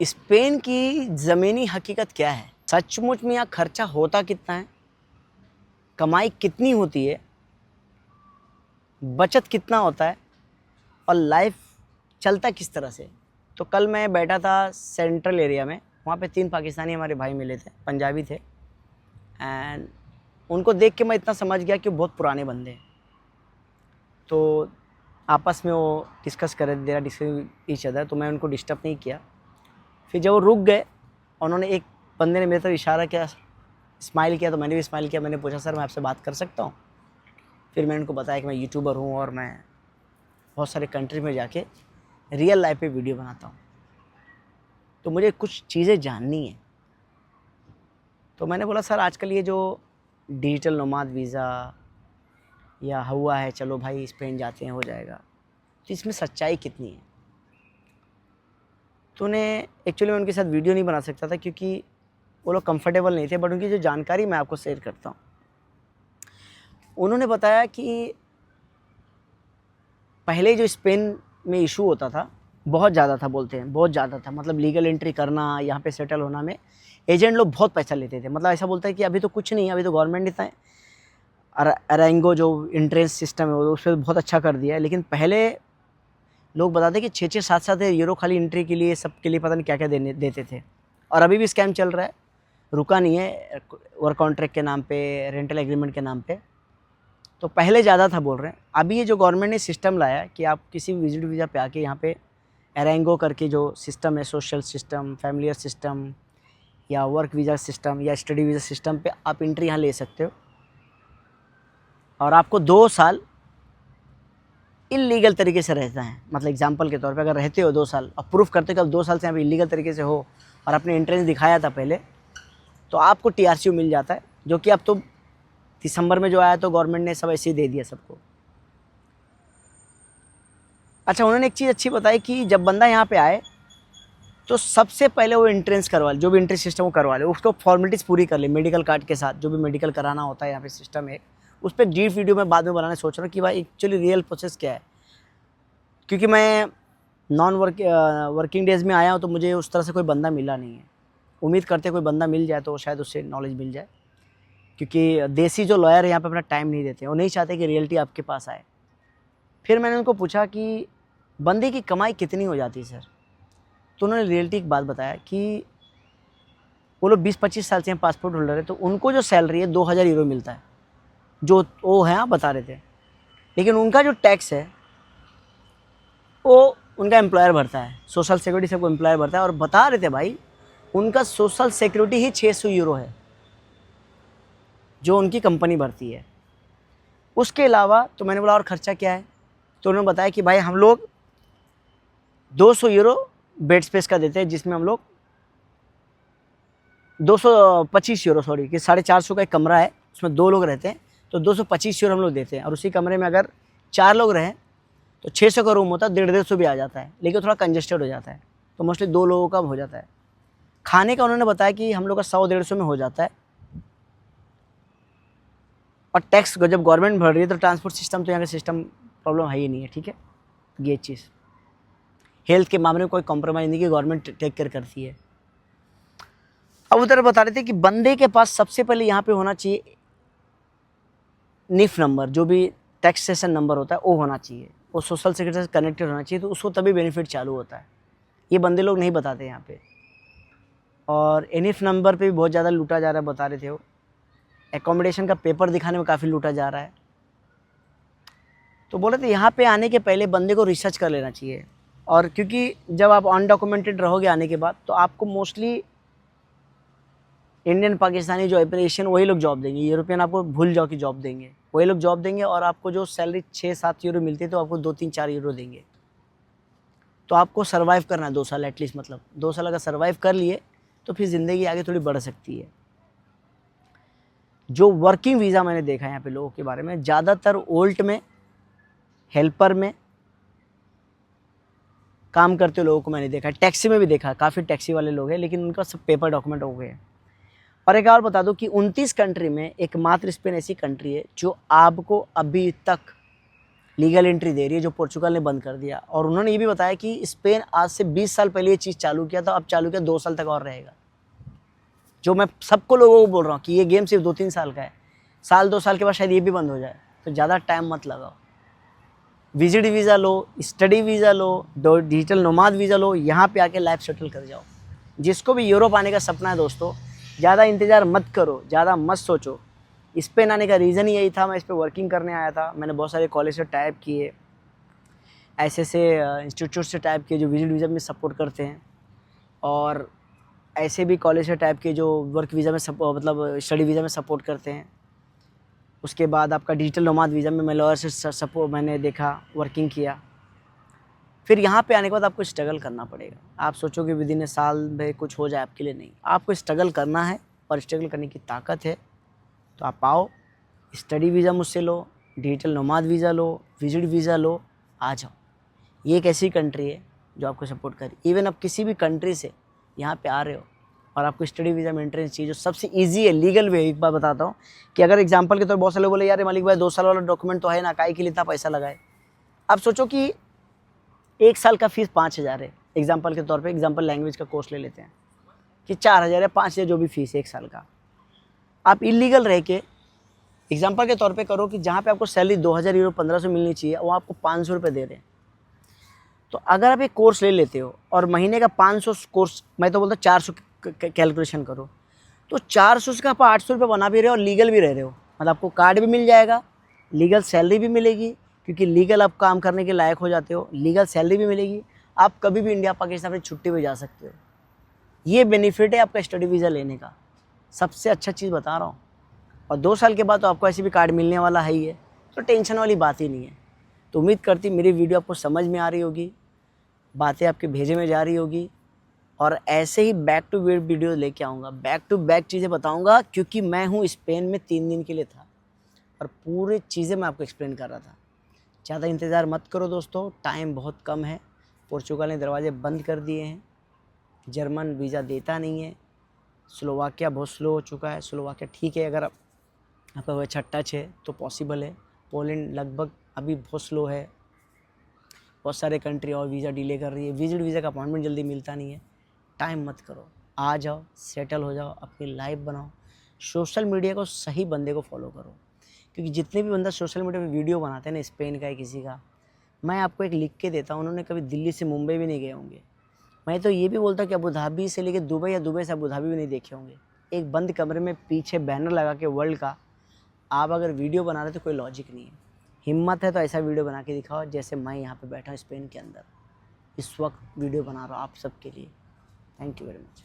Spain की ज़मीनी हकीकत क्या है, सचमुच में यहाँ खर्चा होता कितना है, कमाई कितनी होती है, बचत कितना होता है और लाइफ चलता किस तरह से। तो कल मैं बैठा था सेंट्रल एरिया में, वहाँ पे 3 पाकिस्तानी हमारे भाई मिले थे, पंजाबी थे। एंड उनको देख के मैं इतना समझ गया कि वो बहुत पुराने बंदे हैं। तो आपस में वो डिस्कस कर रहे थे, देरा डिस्कस ईच अदर, तो मैं उनको डिस्टर्ब नहीं किया। फिर जब वो रुक गए, उन्होंने एक बंदे ने मेरे तरफ इशारा किया, स्माइल किया, तो मैंने भी स्माइल किया। मैंने पूछा सर मैं आपसे बात कर सकता हूँ? फिर मैंने उनको बताया कि मैं यूट्यूबर हूँ और मैं बहुत सारे कंट्री में जाके रियल लाइफ पे वीडियो बनाता हूँ, तो मुझे कुछ चीज़ें जाननी है। तो मैंने बोला सर आजकल ये जो डिजिटल नोमाद वीज़ा या हुआ है, चलो भाई स्पेन जाते हैं हो जाएगा, तो इसमें सच्चाई कितनी है? तो उन्हें एक्चुअली मैं उनके साथ वीडियो नहीं बना सकता था क्योंकि वो लोग कंफर्टेबल नहीं थे, बट उनकी जो जानकारी मैं आपको शेयर करता हूँ। उन्होंने बताया कि पहले जो स्पेन में इशू होता था बहुत ज़्यादा था, बोलते हैं बहुत ज़्यादा था, मतलब लीगल एंट्री करना, यहाँ पे सेटल होना में एजेंट लोग बहुत पैसा लेते थे। मतलब ऐसा बोलता है कि अभी तो कुछ नहीं है, अभी तो गवर्नमेंट इतना अरेंगो जो एंट्रेंस सिस्टम है उस पर बहुत अच्छा कर दिया है, लेकिन पहले लोग बताते कि 6-6 7-7 यूरो खाली एंट्री के लिए, सबके लिए पता नहीं क्या क्या देते थे। और अभी भी स्कैम चल रहा है, रुका नहीं है, वर्क कॉन्ट्रैक्ट के नाम पे, रेंटल एग्रीमेंट के नाम पे। तो पहले ज़्यादा था बोल रहे हैं। अभी ये जो गवर्नमेंट ने सिस्टम लाया कि आप किसी भी विजिट वीज़ा पे आके यहाँ पे एरेंगो करके जो सिस्टम है, सोशल सिस्टम, फैमिलियर सिस्टम या वर्क वीज़ा सिस्टम या स्टडी वीज़ा सिस्टम पे आप एंट्री यहाँ ले सकते हो। और आपको 2 साल इल्लीगल तरीके से रहता है, मतलब एग्जांपल के तौर पे अगर रहते हो 2 साल और प्रूफ करते हो कि आप 2 साल से यहाँ पे इल्लीगल तरीके से हो और आपने एंट्रेंस दिखाया था पहले, तो आपको टीआरसी मिल जाता है, जो कि अब तो दिसंबर में जो आया तो गवर्नमेंट ने सब ऐसे ही दे दिया सबको। अच्छा, उन्होंने एक चीज़ अच्छी बताई कि जब बंदा यहाँ पे आए तो सबसे पहले वो एंट्रेंस करवा ले, जो भी एंट्री सिस्टम वो करवा ले, उसको फॉर्मेलिटीज़ पूरी कर ले मेडिकल कार्ड के साथ, जो भी मेडिकल कराना होता है यहाँ पे सिस्टम है। उस पर डीप वीडियो मैं बाद में बनाने सोच रहा हूँ कि भाई एक्चुअली रियल प्रोसेस क्या है, क्योंकि मैं नॉन वर्किंग डेज़ में आया हूँ तो मुझे उस तरह से कोई बंदा मिला नहीं है। उम्मीद करते कोई बंदा मिल जाए तो शायद उससे नॉलेज मिल जाए, क्योंकि देसी जो लॉयर है यहाँ पे अपना टाइम नहीं देते, वो नहीं चाहते कि रियलिटी आपके पास आए। फिर मैंने उनको पूछा कि बंदे की कमाई कितनी हो जाती है सर? तो उन्होंने रियलिटी एक बात बताया कि वो लोग 20-25 साल से पासपोर्ट होल्डर है, तो उनको जो सैलरी है 2000 यूरो मिलता है, जो वो है, आप बता रहे थे। लेकिन उनका जो टैक्स है वो उनका एम्प्लॉयर भरता है, सोशल सिक्योरिटी सबको एम्प्लॉयर भरता है। और बता रहे थे भाई उनका सोशल सिक्योरिटी ही 600 यूरो है जो उनकी कंपनी भरती है। उसके अलावा तो मैंने बोला और ख़र्चा क्या है, तो उन्होंने बताया कि भाई हम लोग 200 यूरो बेड स्पेस का देते हैं, जिसमें हम लोग 225 यूरो, सॉरी, कि 450 का एक कमरा है, उसमें 2 लोग रहते हैं, तो 225 यूरो हम लोग देते हैं। और उसी कमरे में अगर 4 लोग रहें तो 600 का रूम होता है, 150-150 भी आ जाता है, लेकिन थोड़ा कंजेस्टेड हो जाता है, तो मोस्टली 2 लोगों का हो जाता है। खाने का उन्होंने बताया कि हम लोग का 100-150 में हो जाता है। और टैक्स जब गवर्नमेंट भर रही है तो ट्रांसपोर्ट सिस्टम तो यहाँ का सिस्टम प्रॉब्लम है ही नहीं है, ठीक है। ये चीज़ हेल्थ के मामले में कोई कॉम्प्रोमाइज़ नहीं कि गवर्नमेंट टेक केयर करती है। अब उधर बता रहे थे कि बंदे के पास सबसे पहले यहाँ पे होना चाहिए निफ नंबर, जो भी टैक्सेशन नंबर होता है वो होना चाहिए, वो सोशल सिक्योरिटी से कनेक्टेड होना चाहिए, तो उसको तभी बेनिफिट चालू होता है। ये बंदे लोग नहीं बताते यहाँ पे। और एनिफ नंबर पे भी बहुत ज़्यादा लूटा जा रहा है, बता रहे थे वो। एकोमोडेशन का पेपर दिखाने में काफ़ी लूटा जा रहा है। तो बोले थे यहाँ पे आने के पहले बंदे को रिसर्च कर लेना चाहिए। और क्योंकि जब आप अनडॉक्यूमेंटेड रहोगे आने के बाद, तो आपको मोस्टली इंडियन पाकिस्तानी जो एप्रेशन वही लोग जॉब देंगे, यूरोपियन आपको भूल जाओ कि जॉब देंगे, वही लोग जॉब देंगे। और आपको जो सैलरी 6-7 यूरो मिलती है तो आपको 2-3-4 यूरो देंगे। तो आपको सर्वाइव करना है 2 साल एटलीस्ट, मतलब 2 साल अगर सर्वाइव कर लिए तो फिर ज़िंदगी आगे थोड़ी बढ़ सकती है। जो वर्किंग वीज़ा मैंने देखा है यहाँ पे लोगों के बारे में, ज़्यादातर ओल्ट में, हेल्पर में काम करते लोगों को मैंने देखा है। टैक्सी में भी देखा, काफ़ी टैक्सी वाले लोग हैं, लेकिन उनका सब पेपर डॉक्यूमेंट हो गए हैं। और एक और बता दूं कि 29 कंट्री में एकमात्र स्पेन ऐसी कंट्री है जो आपको अभी तक लीगल एंट्री दे रही है, जो पोर्चुगल ने बंद कर दिया। और उन्होंने ये भी बताया कि स्पेन आज से 20 साल पहले ये चीज़ चालू किया था, अब चालू किया 2 साल तक और रहेगा। जो मैं सबको लोगों को बोल रहा हूँ कि ये गेम सिर्फ 2-3 साल का है, साल 2 साल के बाद शायद ये भी बंद हो जाए, तो ज़्यादा टाइम मत लगाओ। विजिट वीज़ा लो, स्टडी वीज़ा लो, डिजिटल नोमाद वीज़ा लो, यहाँ पे आके लाइफ सेटल कर जाओ। जिसको भी यूरोप आने का सपना है दोस्तों, ज़्यादा इंतज़ार मत करो, ज़्यादा मत सोचो। स्पेन आने का रीज़न ही यही था, मैं इस पर वर्किंग करने आया था। मैंने बहुत सारे कॉलेज से टाइप किए, ऐसे इंस्टीट्यूट से टाइप किए जो विजिट वीज़ा में सपोर्ट करते हैं, और ऐसे भी कॉलेज से टाइप किए जो वर्क वीज़ा में मतलब स्टडी वीज़ा में सपोर्ट करते हैं। उसके बाद आपका डिजिटल नोमाद वीज़ा में मैं लॉयर से सपोर्ट मैंने देखा, वर्किंग किया। फिर यहाँ पे आने के बाद आपको स्ट्रगल करना पड़ेगा। आप सोचोगे विदिन ए साल में कुछ हो जाए, आपके लिए नहीं, आपको स्ट्रगल करना है, और स्ट्रगल करने की ताकत है। तो आप आओ, स्टडी वीज़ा मुझसे लो, डिजिटल नोमाद वीज़ा लो, विजिट वीज़ा लो, आ जाओ। ये एक ऐसी कंट्री है जो आपको सपोर्ट करे। इवन आप किसी भी कंट्री से यहाँ पे आ रहे हो और आपको स्टडी वीज़ा में एंट्रेंस चाहिए, जो सबसे ईजी है, लीगल वे। एक बात बताता हूँ कि अगर एग्जाम्पल के तौर बहुत सारे लोग बोले यार मलिक भाई 2 साल वाला डॉक्यूमेंट तो है ना, काहे के लिए इतना पैसा लगाए। आप सोचो कि 1 साल का फीस 5,000 है, एग्जाम्पल के तौर पे, एग्जाम्पल लैंग्वेज का कोर्स ले लेते हैं कि 4,000 या 5,000 जो भी फीस है 1 साल का। आप इलीगल रह के एग्जाम्पल के तौर पे करो कि जहाँ पे आपको सैलरी 2,000 यूरो 1,500 मिलनी चाहिए, वो आपको 500 रुपये दे रहे हैं। तो अगर आप एक कोर्स ले लेते हो और महीने का 500 कोर्स, मैं तो बोलता 400 कैलकुलेशन करो, तो 400 से आप 800 रुपये बना भी रहे हो और लीगल भी रह रहे हो। मतलब आपको कार्ड भी मिल जाएगा, लीगल सैलरी भी मिलेगी, क्योंकि लीगल आप काम करने के लायक हो जाते हो, लीगल सैलरी भी मिलेगी, आप कभी भी इंडिया पाकिस्तान में छुट्टी पे जा सकते हो। ये बेनिफिट है आपका स्टडी वीज़ा लेने का, सबसे अच्छा चीज़ बता रहा हूँ। और 2 साल के बाद तो आपको ऐसे भी कार्ड मिलने वाला है ही है, तो टेंशन वाली बात ही नहीं है। तो उम्मीद करती मेरी वीडियो आपको समझ में आ रही होगी, बातें आपके भेजे में जा रही होगी, और ऐसे ही बैक टू बैक वीडियो लेके आऊँगा, बैक टू बैक चीज़ें बताऊँगा, क्योंकि मैं हूँ स्पेन में 3 दिन के लिए था और पूरी चीज़ें मैं आपको एक्सप्लेन कर रहा था। ज़्यादा इंतज़ार मत करो दोस्तों, टाइम बहुत कम है। पोर्चुगल ने दरवाजे बंद कर दिए हैं, जर्मन वीज़ा देता नहीं है, स्लोवाकिया बहुत स्लो हो चुका है। स्लोवाकिया ठीक है, अगर आपका वो अच्छा टच है तो पॉसिबल है। पोलैंड लगभग अभी बहुत स्लो है। बहुत सारे कंट्री और वीज़ा डिले कर रही है। विजिट वीज़ा का अपॉइंटमेंट जल्दी मिलता नहीं है। टाइम मत करो, आ जाओ, सेटल हो जाओ, अपनी लाइफ बनाओ। सोशल मीडिया को सही बंदे को फॉलो करो, क्योंकि जितने भी बंदा सोशल मीडिया पे वीडियो बनाते हैं ना, स्पेन का है किसी का, मैं आपको एक लिख के देता हूँ, उन्होंने कभी दिल्ली से मुंबई भी नहीं गए होंगे। मैं तो ये भी बोलता हूँ कि अबू धाबी से लेकर दुबई या दुबई से अबू धाबी भी नहीं देखे होंगे। एक बंद कमरे में पीछे बैनर लगा के वर्ल्ड का आप अगर वीडियो बना रहे तो कोई लॉजिक नहीं है। हिम्मत है तो ऐसा वीडियो बना के दिखाओ जैसे मैं यहाँ पे बैठा हूँ स्पेन के अंदर, इस वक्त वीडियो बना रहा हूँ आप सबके लिए। Thank you very much.